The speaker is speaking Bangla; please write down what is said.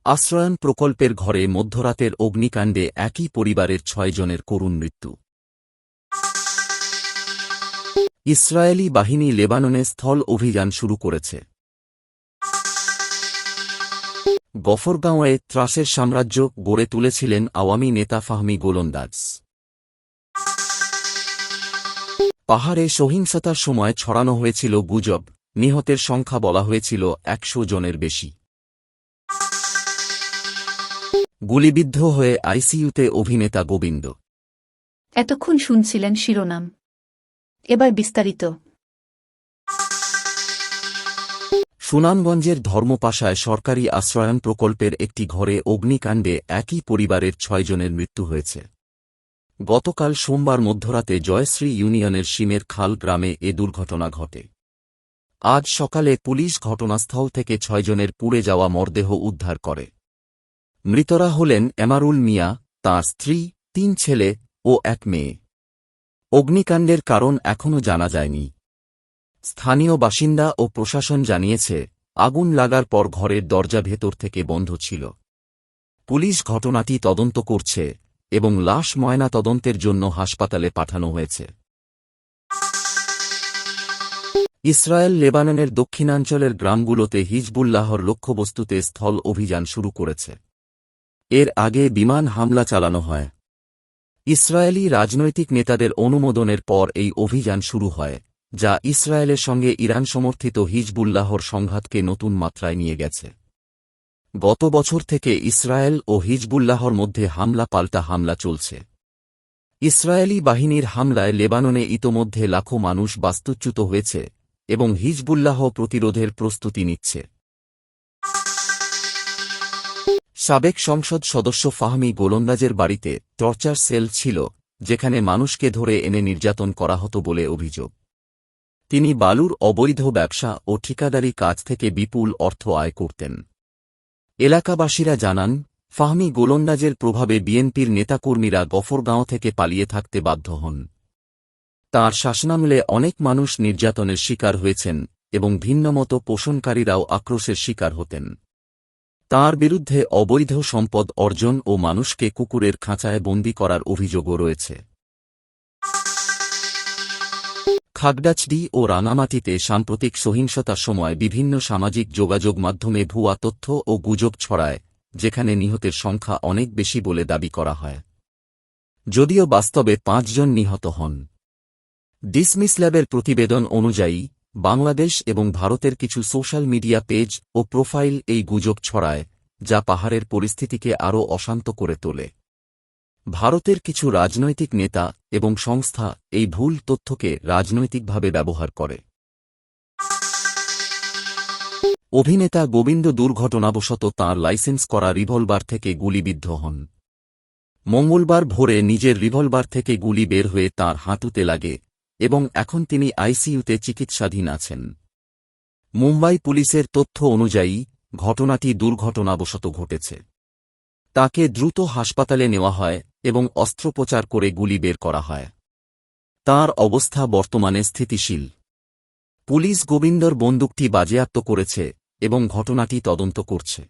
আশ্রয়ণ প্রকল্পের ঘরে মধ্যরাতের অগ্নিকাণ্ডে একই পরিবারের ৬ জনের করুণ মৃত্যু। ইসরায়েলি বাহিনী লেবাননে স্থল অভিযান শুরু করেছে। গফরগাঁওয়ে ত্রাসের সাম্রাজ্য গড়ে তুলেছিলেন আওয়ামী নেতা ফাহমি গোলন্দাজ। পাহাড়ে সহিংসতার সময় ছড়ানো হয়েছিল গুজব, নিহতের সংখ্যা বলা হয়েছিল ১০০ জনের বেশি। গুলিবিদ্ধ হয়ে আইসিইউতে অভিনেতা গোবিন্দ। এতক্ষণ শুনছিলেন শিরোনাম, এবার বিস্তারিত। সুনামগঞ্জের ধর্মপাশায় সরকারি আশ্রয়ণ প্রকল্পের একটি ঘরে অগ্নিকাণ্ডে একই পরিবারের ৬ জনের মৃত্যু হয়েছে। গতকাল সোমবার মধ্যরাতে জয়শ্রী ইউনিয়নের শিমের খাল গ্রামে এ দুর্ঘটনা ঘটে। আজ সকালে পুলিশ ঘটনাস্থল থেকে ৬ জনের পুড়ে যাওয়া মরদেহ উদ্ধার করে। মৃতরা হলেন এমারুল মিয়া, তাঁর স্ত্রী, ৩ ছেলে ও ১ মেয়ে। অগ্নিকাণ্ডের কারণ এখনও জানা যায়নি। স্থানীয় বাসিন্দা ও প্রশাসন জানিয়েছে, আগুন লাগার পর ঘরের দরজা ভেতর থেকে বন্ধ ছিল। পুলিশ ঘটনাটি তদন্ত করছে এবং লাশ ময়না তদন্তের জন্য হাসপাতালে পাঠানো হয়েছে। ইসরায়েল লেবাননের দক্ষিণাঞ্চলের গ্রামগুলোতে হিজবুল্লাহর লক্ষ্যবস্তুতে স্থল অভিযান শুরু করেছে। এর আগে বিমান হামলা চালানো হয়। ইসরায়েলি রাজনৈতিক নেতাদের অনুমোদনের পর এই অভিযান শুরু হয়, যা ইসরায়েলের সঙ্গে ইরান সমর্থিত হিজবুল্লাহর সংঘাতকে নতুন মাত্রায় নিয়ে গেছে। গত বছর থেকে ইসরায়েল ও হিজবুল্লাহর মধ্যে হামলা পাল্টা হামলা চলছে। ইসরায়েলি বাহিনীর হামলায় লেবাননে ইতোমধ্যে লাখো মানুষ বাস্তুচ্যুত হয়েছে এবং হিজবুল্লাহ প্রতিরোধের প্রস্তুতি নিচ্ছে। সাবেক সংসদ সদস্য ফাহমি গোলন্দাজের বাড়িতে টর্চার সেল ছিল, যেখানে মানুষকে ধরে এনে নির্যাতন করা হতো বলে অভিযোগ। তিনি বালুর অবৈধ ব্যবসা ও ঠিকাদারি কাজ থেকে বিপুল অর্থ আয় করতেন। এলাকাবাসীরা জানান, ফাহমি গোলন্দাজের প্রভাবে বিএনপির নেতাকর্মীরা গফরগাঁও থেকে পালিয়ে থাকতে বাধ্য হন। তাঁর শাসনামলে অনেক মানুষ নির্যাতনের শিকার হয়েছেন এবং ভিন্নমত পোষণকারীরাও আক্রোশের শিকার হতেন। তাঁর বিরুদ্ধে অবৈধ সম্পদ অর্জন ও মানুষকে কুকুরের খাঁচায় বন্দী করার অভিযোগও রয়েছে। খাগড়াছড়ি ও রাঙামাটিতে সাম্প্রতিক সহিংসতার সময় বিভিন্ন সামাজিক যোগাযোগ মাধ্যমে ভুয়া তথ্য ও গুজব ছড়ায়, যেখানে নিহতের সংখ্যা অনেক বেশি বলে দাবি করা হয়। যদিও বাস্তবে ৫ জন নিহত হন। ডিসমিস ল্যাবের প্রতিবেদন অনুযায়ী, বাংলাদেশ এবং ভারতের কিছু সোশ্যাল মিডিয়া পেজ ও প্রোফাইল এই গুজব ছড়ায়, যা পাহাড়ের পরিস্থিতিকে আরও অশান্ত করে তোলে। ভারতের কিছু রাজনৈতিক নেতা এবং সংস্থা এই ভুল তথ্যকে রাজনৈতিকভাবে ব্যবহার করে। অভিনেতা গোবিন্দ দুর্ঘটনাবশত তাঁর লাইসেন্স করা রিভলভার থেকে গুলিবিদ্ধ হন। মঙ্গলবার ভোরে নিজের রিভলভার থেকে গুলি বের হয়ে তাঁর হাঁটুতে লাগে এবং এখন তিনি আইসিইউতে চিকিৎসাধীন আছেন। মুম্বাই পুলিশের তথ্য অনুযায়ী ঘটনাটি দুর্ঘটনাবশত ঘটেছে। তাকে দ্রুত হাসপাতালে নেওয়া হয় এবং অস্ত্রোপচার করে গুলি বের করা হয়। তাঁর অবস্থা বর্তমানে স্থিতিশীল। পুলিশ গোবিন্দর বন্দুকটি বাজেয়াপ্ত করেছে এবং ঘটনাটি তদন্ত করছে।